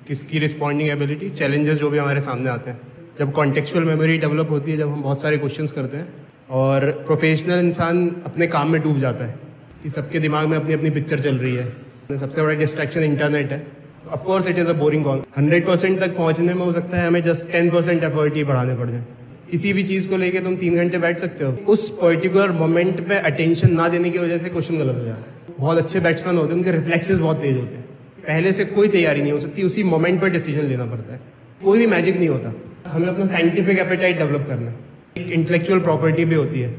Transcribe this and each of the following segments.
किसकी responding ability, challenges जो भी हमारे सामने आते हैं। जब कॉन्टेक्चुअल मेमोरी डेवलप होती है, जब हम बहुत सारे क्वेश्चंस करते हैं और प्रोफेशनल इंसान अपने काम में डूब जाता है कि सबके दिमाग में अपनी अपनी पिक्चर चल रही है। सबसे बड़ा डिस्ट्रैक्शन इंटरनेट है। Of course it is a boring call. 100% तक पहुंचने में हो सकता है हमें जस्ट 10% एफर्ट ही बढ़ाने पड़ जाए। किसी भी चीज़ को लेके तुम 3 घंटे बैठ सकते हो, उस पर्टिकुलर मोमेंट पे अटेंशन ना देने की वजह से क्वेश्चन गलत हो जाता है। बहुत अच्छे बैट्समैन होते हैं, उनके रिफ्लेक्सेस बहुत तेज होते हैं, पहले से कोई तैयारी नहीं हो सकती, उसी मोमेंट पर डिसीजन लेना पड़ता है। कोई भी मैजिक नहीं होता। हमें अपना साइंटिफिक एपेटाइट डेवलप करना है। एक इंटेलेक्चुअल प्रॉपर्टी भी होती है।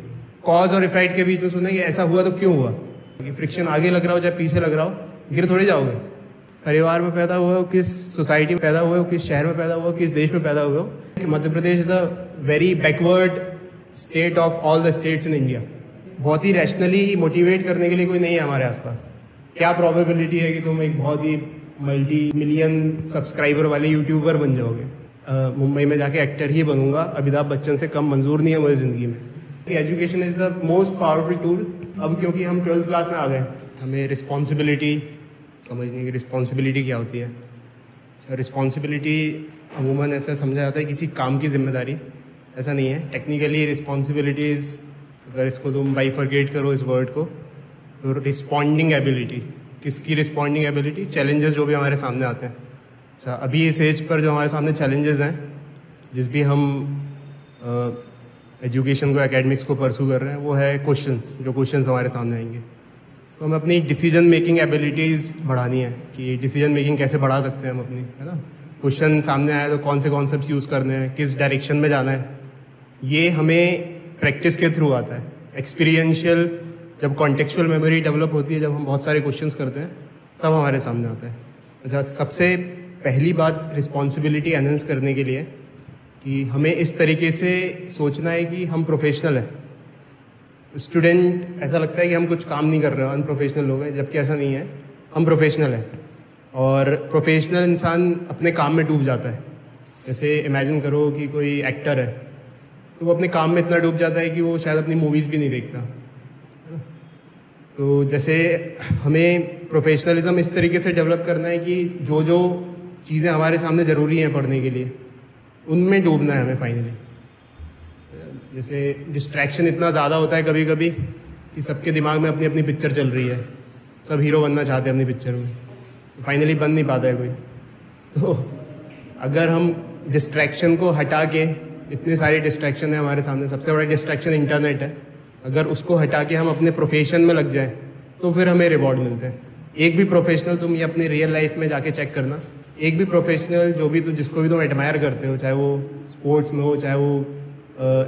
कॉज और इफेक्ट के बीच में सुना कि ऐसा हुआ तो क्यों हुआ, कि फ्रिक्शन आगे लग रहा हो चाहे पीछे लग रहा हो, गिर थोड़ी जाओगे। परिवार में पैदा हुए हो, किस सोसाइटी में पैदा हुए हो, किस शहर में पैदा हुए हो, किस देश में पैदा हुए हो। Madhya Pradesh is a very backward state of all the states in India. बहुत ही रैशनली मोटिवेट करने के लिए कोई नहीं है हमारे आसपास। क्या प्रोबेबिलिटी है कि तुम एक बहुत ही मल्टी मिलियन सब्सक्राइबर वाले यूट्यूबर बन जाओगे। मुंबई में जाके एक्टर ही बनूंगा, अमिताभ बच्चन से कम मंजूर नहीं है मुझे ज़िंदगी में। Education is the most powerful tool. अब क्योंकि हम 12th क्लास में आ गए, हमें रिस्पॉन्सिबिलिटी समझने की, रिस्पॉन्सिबिलिटी क्या होती है। रिस्पॉन्सिबिलिटी अमूमन ऐसा समझा जाता है किसी काम की जिम्मेदारी, ऐसा नहीं है। टेक्निकली रिस्पॉन्सिबिलिटीज़, अगर इसको तुम बाइफरकेट करो इस वर्ड को, तो रिस्पॉन्डिंग एबिलिटी, किसकी रिस्पॉन्डिंग एबिलिटी, चैलेंजेस जो भी हमारे सामने आते हैं। अच्छा, अभी इस एज पर जो हमारे सामने चैलेंजेस हैं, जिस भी हम एजुकेशन को, एकेडमिक्स को परसू कर रहे हैं, वो है क्वेश्चंस। जो क्वेश्चंस हमारे सामने आएंगे, तो हमें अपनी डिसीजन मेकिंग एबिलिटीज़ बढ़ानी है कि डिसीजन मेकिंग कैसे बढ़ा सकते हैं हम अपनी, है ना। क्वेश्चन सामने आया तो कौन से कॉन्सेप्ट्स यूज़ करने हैं, किस डायरेक्शन में जाना है, ये हमें प्रैक्टिस के थ्रू आता है। एक्सपीरियंशियल, जब कॉन्टेक्चुअल मेमोरी डेवलप होती है, जब हम बहुत सारे क्वेश्चंस करते हैं, तब हमारे सामने आता है। अच्छा, सबसे पहली बात रिस्पॉन्सिबिलिटी एनहांस करने के लिए कि हमें इस तरीके से सोचना है कि हम प्रोफेशनल हैं। स्टूडेंट ऐसा लगता है कि हम कुछ काम नहीं कर रहे हो, अनप्रोफेशनल लोग हैं, जबकि ऐसा नहीं है। हम प्रोफेशनल हैं और प्रोफेशनल इंसान अपने काम में डूब जाता है। जैसे इमेजिन करो कि कोई एक्टर है, तो वो अपने काम में इतना डूब जाता है कि वो शायद अपनी मूवीज़ भी नहीं देखता। तो जैसे हमें प्रोफेशनलिज्म इस तरीके से डेवलप करना है कि जो जो चीज़ें हमारे सामने ज़रूरी हैं पढ़ने के लिए, उनमें डूबना है हमें फाइनली। जैसे डिस्ट्रैक्शन इतना ज़्यादा होता है कभी कभी कि सबके दिमाग में अपनी अपनी पिक्चर चल रही है, सब हीरो बनना चाहते हैं अपनी पिक्चर में, फाइनली बन नहीं पाता है कोई। तो अगर हम डिस्ट्रैक्शन को हटा के, इतने सारे डिस्ट्रैक्शन है हमारे सामने, सबसे बड़ा डिस्ट्रैक्शन इंटरनेट है, अगर उसको हटा के हम अपने प्रोफेशन में लग जाएं तो फिर हमें रिवॉर्ड मिलते हैं। एक भी प्रोफेशनल, तुम ये अपनी रियल लाइफ में जाके चेक करना, एक भी प्रोफेशनल जो भी जिसको भी तुम एडमायर करते हो, चाहे वो स्पोर्ट्स में हो, चाहे वो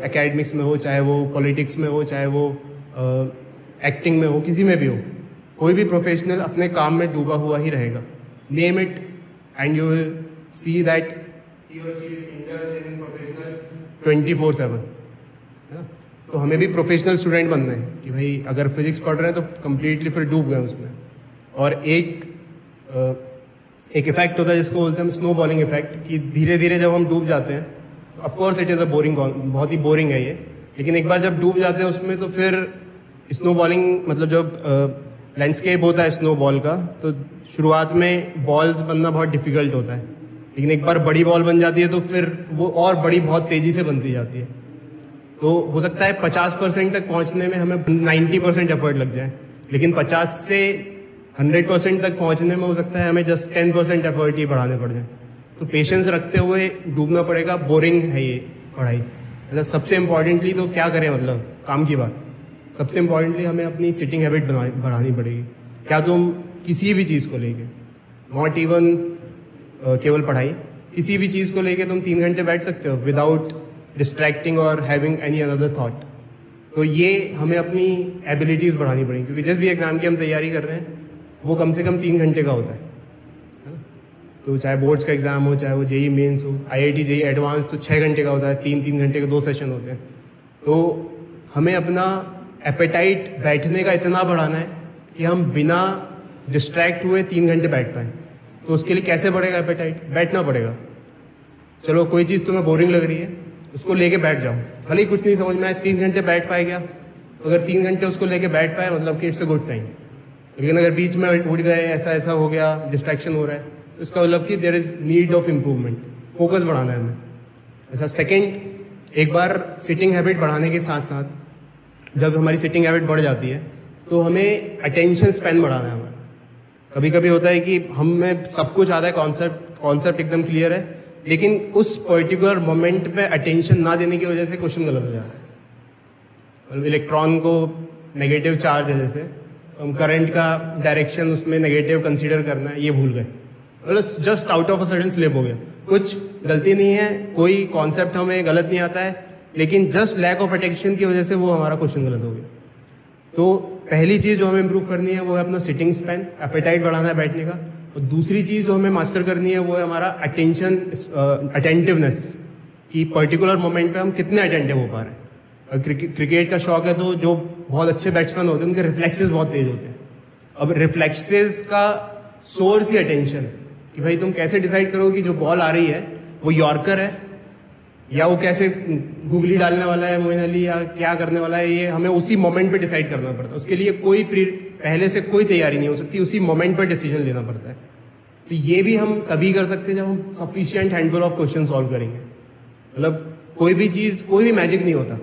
एकेडमिक्स में हो, चाहे वो पॉलिटिक्स में हो, चाहे वो एक्टिंग में हो, किसी में भी हो, कोई भी प्रोफेशनल अपने काम में डूबा हुआ ही रहेगा। Name it and you will see that he or she is indulged in professional 24/7। तो हमें भी प्रोफेशनल स्टूडेंट बनना है कि भाई अगर फिजिक्स पढ़ रहे हैं तो कम्प्लीटली फिर डूब गए उसमें। और एक इफेक्ट होता है जिसको बोलते हैं हम स्नो बॉलिंग इफेक्ट, कि धीरे धीरे जब हम डूब जाते हैं, तो of course it is a boring, बहुत ही बोरिंग है ये, लेकिन एक बार जब डूब जाते हैं उसमें तो फिर स्नो बॉलिंग, मतलब जब लैंडस्केप होता है स्नो बॉल का, तो शुरुआत में बॉल्स बनना बहुत डिफिकल्ट होता है, लेकिन एक बार बड़ी बॉल बन जाती है तो फिर वो और बड़ी बहुत तेज़ी से बनती जाती है। तो हो सकता है 50% तक पहुंचने में हमें 90% एफर्ट लग जाए, लेकिन 50 से 100% तक पहुंचने में हो सकता है हमें जस्ट 10% एफर्ट ही बढ़ाने पड़ जाए। तो पेशेंस रखते हुए डूबना पड़ेगा। बोरिंग है ये पढ़ाई। मतलब सबसे इम्पॉर्टेंटली तो क्या करें, मतलब काम की बात, सबसे इम्पॉर्टेंटली हमें अपनी सिटिंग हैबिट बढ़ानी पड़ेगी। क्या तुम किसी भी चीज़ को लेके, नॉट इवन केवल पढ़ाई, किसी भी चीज़ को लेके तुम 3 घंटे बैठ सकते हो विदाउट डिस्ट्रैक्टिंग और हैविंग एनी अदर थॉट। तो ये हमें अपनी एबिलिटीज़ बढ़ानी पड़ेगी, क्योंकि जिस भी एग्ज़ाम की हम तैयारी कर रहे हैं वो कम से कम 3 घंटे का होता है ना। तो चाहे बोर्ड्स का एग्ज़ाम हो, चाहे वो जेई मेंस हो, IIT जेई एडवांस, तो 6 घंटे का होता है, 3 घंटे के 2 सेशन होते हैं। तो हमें अपना एपेटाइट बैठने का इतना बढ़ाना है कि हम बिना डिस्ट्रैक्ट हुए 3 घंटे बैठ पाएँ। तो उसके लिए कैसे बढ़ेगा एपेटाइट? बैठना पड़ेगा। चलो कोई चीज़ तुम्हें बोरिंग लग रही है, उसको लेके बैठ जाओ, भले ही कुछ नहीं समझ में आए, 3 घंटे बैठ पाए क्या? तो अगर 3 घंटे उसको लेके बैठ पाए मतलब कि इट्स अ गुड साइन। लेकिन अगर बीच में उठ गए, ऐसा हो गया, डिस्ट्रैक्शन हो रहा है, तो इसका मतलब कि there is need of improvement, focus बढ़ाना है हमें। अच्छा, सेकेंड, एक बार सिटिंग हैबिट बढ़ाने के साथ साथ जब हमारी सिटिंग हैबिट बढ़ जाती है तो हमें अटेंशन स्पैन बढ़ाना है हमारा। कभी कभी होता है कि हमें सब कुछ आता है, कॉन्सेप्ट एकदम क्लियर है, लेकिन उस पर्टिकुलर मोमेंट पे अटेंशन ना देने की वजह से क्वेश्चन गलत हो जाता है। मतलब इलेक्ट्रॉन को नेगेटिव चार्ज है जैसे, तो हम करंट का डायरेक्शन उसमें नेगेटिव कंसीडर करना है, ये भूल गए, मतलब just out of a sudden slip हो गया। कुछ गलती नहीं है, कोई कॉन्सेप्ट हमें गलत नहीं आता है, लेकिन जस्ट लैक ऑफ अटेंशन की वजह से वो हमारा क्वेश्चन गलत हो गया। तो पहली चीज़ जो हमें इम्प्रूव करनी है वो है अपना सिटिंग स्पैन, एपेटाइट बढ़ाना है बैठने का। और दूसरी चीज़ जो हमें मास्टर करनी है वो है हमारा अटेंटिवनेस, कि पर्टिकुलर मोमेंट पे हम कितने अटेंटिव हो पा रहे हैं। क्रिकेट का शौक है तो जो बहुत अच्छे बैट्समैन होते हैं उनके रिफ्लेक्सेस बहुत तेज होते हैं। अब रिफ्लेक्सेस का सोर्स ही अटेंशन है, कि भाई तुम कैसे डिसाइड करोगे कि जो बॉल आ रही है वो यॉर्कर है या वो कैसे गुगली डालने वाला है मोइन अली, या क्या करने वाला है, ये हमें उसी मोमेंट पे डिसाइड करना पड़ता है। उसके लिए कोई पहले से कोई तैयारी नहीं हो सकती, उसी मोमेंट पर डिसीजन लेना पड़ता है। तो ये भी हम तभी कर सकते हैं जब हम sufficient handful of question solve करेंगे। मतलब कोई भी चीज़, कोई भी मैजिक नहीं होता,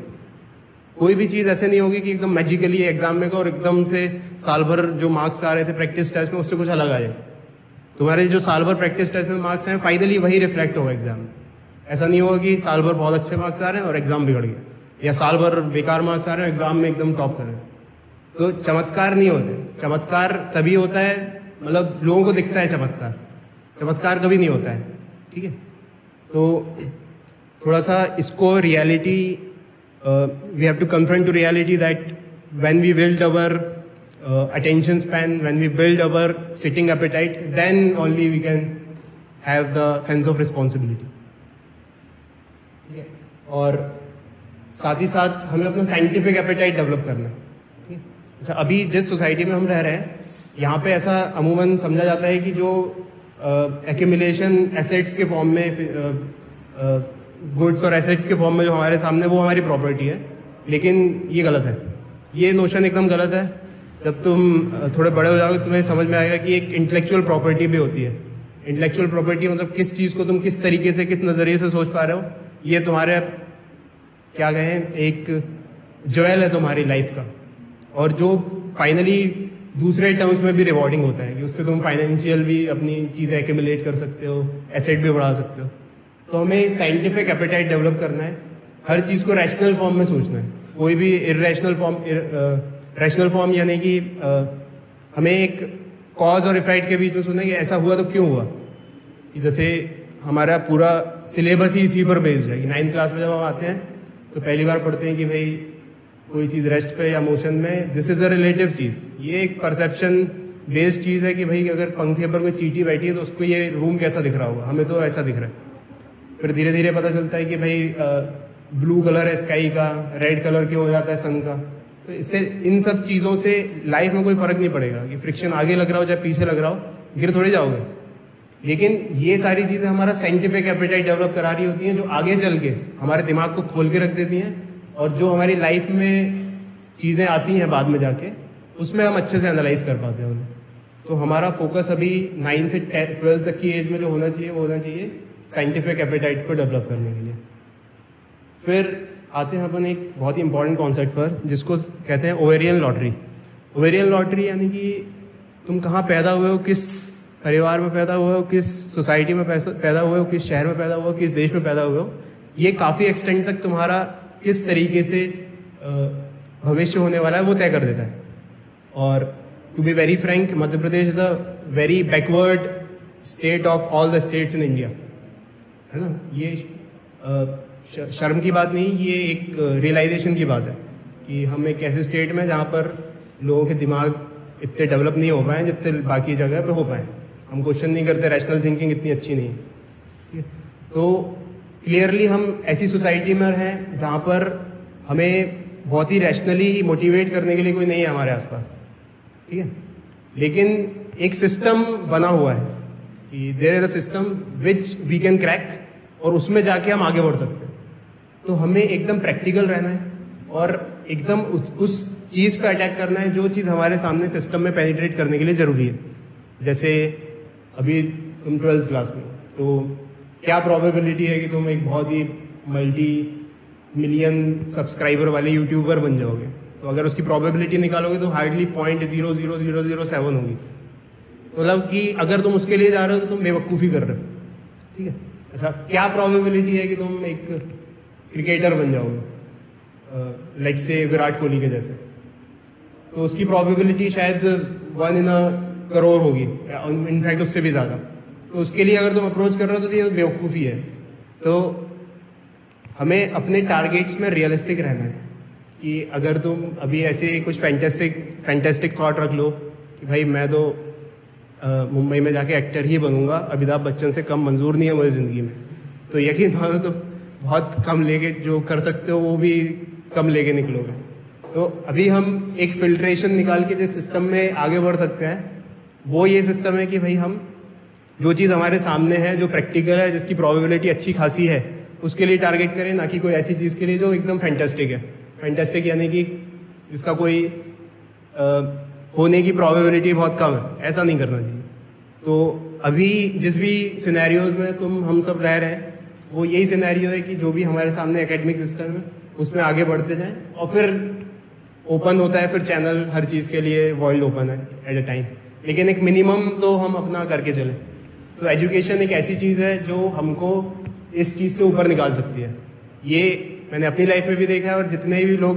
कोई भी चीज़ ऐसे नहीं होगी कि एकदम मैजिकली एग्जाम में का और एकदम से साल भर जो मार्क्स आ रहे थे प्रैक्टिस टेस्ट में उससे कुछ अलग आ जाए। तुम्हारे जो साल भर प्रैक्टिस टेस्ट में मार्क्स हैं फाइनली वही रिफ्लेक्ट होगा एग्जाम में। ऐसा नहीं होगा कि साल भर बहुत अच्छे मार्क्स आ रहे हैं और एग्जाम बिगड़ गया, या साल भर बेकार मार्क्स आ रहे हैं एग्जाम में एकदम टॉप कर रहे हैं। तो चमत्कार नहीं होते। चमत्कार तभी होता है, मतलब लोगों को दिखता है चमत्कार, चमत्कार कभी नहीं होता है। ठीक है, तो थोड़ा सा इसको reality, we have to confront to reality that when we build our attention span, when we build our sitting appetite, then only we can have the sense of responsibility. ठीक है, और साथ ही साथ हमें अपना साइंटिफिक एपेटाइट डेवलप करना है। ठीक है, अच्छा, अभी जिस सोसाइटी में हम रह रहे हैं यहाँ पे ऐसा अमूमन समझा जाता है कि जो एक्यूमुलेशन एसेट्स के फॉर्म में, गुड्स और एसेट्स के फॉर्म में जो हमारे सामने वो हमारी प्रॉपर्टी है, लेकिन ये गलत है। ये नोशन एकदम गलत है। जब तुम थोड़े बड़े हो जाओगे तुम्हें समझ में आएगा कि एक इंटेलेक्चुअल प्रॉपर्टी भी होती है। इंटेलेक्चुअल प्रॉपर्टी मतलब किस चीज़ को तुम किस तरीके से, किस नज़रिए से सोच पा रहे हो, ये तुम्हारे क्या कहें एक ज्वेल है तुम्हारी लाइफ का, और जो फाइनली दूसरे टर्म्स में भी रिवॉर्डिंग होता है कि उससे तुम फाइनेंशियल भी अपनी चीज़ें एक्यूमुलेट कर सकते हो, एसेट भी बढ़ा सकते हो। तो हमें साइंटिफिक एपेटाइट डेवलप करना है, हर चीज़ को रैशनल फॉर्म में सोचना है, कोई भी इरेशनल फॉर्म, रैशनल फॉर्म यानी कि हमें एक कॉज और इफेक्ट के बीच में सोचना है कि ऐसा हुआ तो क्यों हुआ। कि जैसे हमारा पूरा सिलेबस ही इसी पर बेस्ड है कि 9th क्लास में जब हम आते हैं तो पहली बार पढ़ते हैं कि भाई कोई चीज़ रेस्ट पे या मोशन में, दिस इज़ अ रिलेटिव चीज़। ये एक परसेप्शन बेस्ड चीज़ है कि भाई अगर पंखे पर कोई चींटी बैठी है तो उसको ये रूम कैसा दिख रहा होगा, हमें तो ऐसा दिख रहा है। फिर धीरे धीरे पता चलता है कि भाई ब्लू कलर है स्काई का, रेड कलर क्यों हो जाता है सन का। तो इससे इन सब चीज़ों से लाइफ में कोई फ़र्क नहीं पड़ेगा कि फ्रिक्शन आगे लग रहा हो चाहे पीछे लग रहा हो, गिर थोड़े जाओगे। लेकिन ये सारी चीज़ें हमारा साइंटिफिक एपेटाइट डेवलप करा रही होती हैं, जो आगे चल के हमारे दिमाग को खोल के रख देती हैं, और जो हमारी लाइफ में चीज़ें आती हैं बाद में जाके उसमें हम अच्छे से एनालाइज कर पाते हैं उन्हें। तो हमारा फोकस अभी 9 से 12 तक की एज में जो होना चाहिए वो होना चाहिए साइंटिफिक एपेटाइट को डेवलप करने के लिए। फिर आते हैं अपन एक बहुत ही इंपॉर्टेंट कॉन्सेप्ट पर जिसको कहते हैं ओवेरियन लॉटरी। ओवेरियन लॉटरी यानी कि तुम कहाँ पैदा हुए हो, किस परिवार में पैदा हुए हो, किस सोसाइटी में पैदा हुए हो, किस शहर में पैदा हुए हो, किस देश में पैदा हुए हो, ये काफ़ी एक्सटेंट तक तुम्हारा किस तरीके से भविष्य होने वाला है वो तय कर देता है। और to be very frank, Madhya Pradesh is a very backward state of all the states in India, है ना। ये शर्म की बात नहीं, ये एक रियलाइजेशन की बात है कि हम एक ऐसे स्टेट में जहाँ पर लोगों के दिमाग इतने डेवलप नहीं हो पाए जितने बाकी जगह पे हो पाए। हम क्वेश्चन नहीं करते, रैशनल थिंकिंग इतनी अच्छी नहीं है। तो क्लियरली हम ऐसी सोसाइटी में हैं जहाँ पर हमें बहुत ही रैशनली मोटिवेट करने के लिए कोई नहीं है हमारे आसपास, ठीक है। लेकिन एक सिस्टम बना हुआ है कि there is a system which we can crack, और उसमें जाके हम आगे बढ़ सकते हैं। तो हमें एकदम प्रैक्टिकल रहना है और एकदम उस चीज़ पे अटैक करना है जो चीज़ हमारे सामने सिस्टम में पेनिट्रेट करने के लिए ज़रूरी है। जैसे अभी तुम 12th क्लास में हो, तो क्या प्रोबेबिलिटी है कि तुम एक बहुत ही मल्टी मिलियन सब्सक्राइबर वाले यूट्यूबर बन जाओगे? तो अगर उसकी प्रोबेबिलिटी निकालोगे तो हार्डली 0.00007 होगी। तो मतलब कि अगर तुम उसके लिए जा रहे हो तो तुम बेवकूफ़ी कर रहे हो, ठीक है। अच्छा, क्या प्रोबेबिलिटी है कि तुम एक क्रिकेटर बन जाओगे, लाइक से विराट कोहली के जैसे? तो उसकी प्रोबेबिलिटी शायद 1 in a करोड़ होगी, इनफैक्ट उससे भी ज़्यादा। तो उसके लिए अगर तुम अप्रोच कर रहे हो तो ये बेवकूफ़ी है। तो हमें अपने टारगेट्स में रियलिस्टिक रहना है कि अगर तुम अभी ऐसे कुछ फैंटेस्टिक थॉट रख लो कि भाई मैं तो मुंबई में जाके एक्टर ही बनूंगा, अमिताभ बच्चन से कम मंजूर नहीं है मुझे ज़िंदगी में, तो यकीन मानो तो बहुत कम लेके जो कर सकते हो वो भी कम लेके निकलोगे। तो अभी हम एक फिल्ट्रेशन निकाल के जिस सिस्टम में आगे बढ़ सकते हैं वो ये सिस्टम है कि भाई हम जो चीज़ हमारे सामने है, जो प्रैक्टिकल है, जिसकी प्रोबेबिलिटी अच्छी खासी है, उसके लिए टारगेट करें, ना कि कोई ऐसी चीज़ के लिए जो एकदम फैंटास्टिक है। फैंटास्टिक यानी कि जिसका कोई होने की प्रोबेबिलिटी बहुत कम है, ऐसा नहीं करना चाहिए। तो अभी जिस भी सिनेरियोज में हम सब रह रहे हैं वो यही सिनेरियो है कि जो भी हमारे सामने एकेडमिक सिस्टम है उसमें आगे बढ़ते जाएं, और फिर ओपन होता है फिर चैनल हर चीज़ के लिए, वर्ल्ड ओपन है एट अ टाइम, लेकिन एक मिनिमम तो हम अपना करके चलें। तो एजुकेशन एक ऐसी चीज़ है जो हमको इस चीज़ से ऊपर निकाल सकती है। ये मैंने अपनी लाइफ में भी देखा है और जितने भी लोग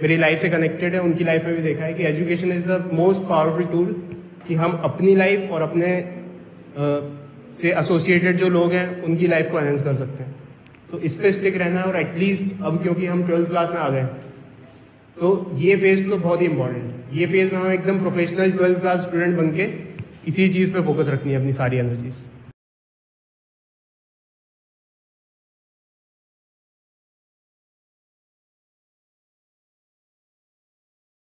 मेरी लाइफ से कनेक्टेड है उनकी लाइफ में भी देखा है कि education is the most powerful tool कि हम अपनी लाइफ और अपने से एसोसिएटेड जो लोग हैं उनकी लाइफ को एनहेंस कर सकते हैं। तो इस पे स्टिक रहना है, और एटलीस्ट अब क्योंकि हम 12th क्लास में आ गए तो ये फेज़ तो बहुत ही इंपॉर्टेंट है। ये फेज़ में हम एकदम प्रोफेशनल 12th क्लास स्टूडेंट बन के इसी चीज़ पे फोकस रखनी है अपनी सारी एनर्जीज।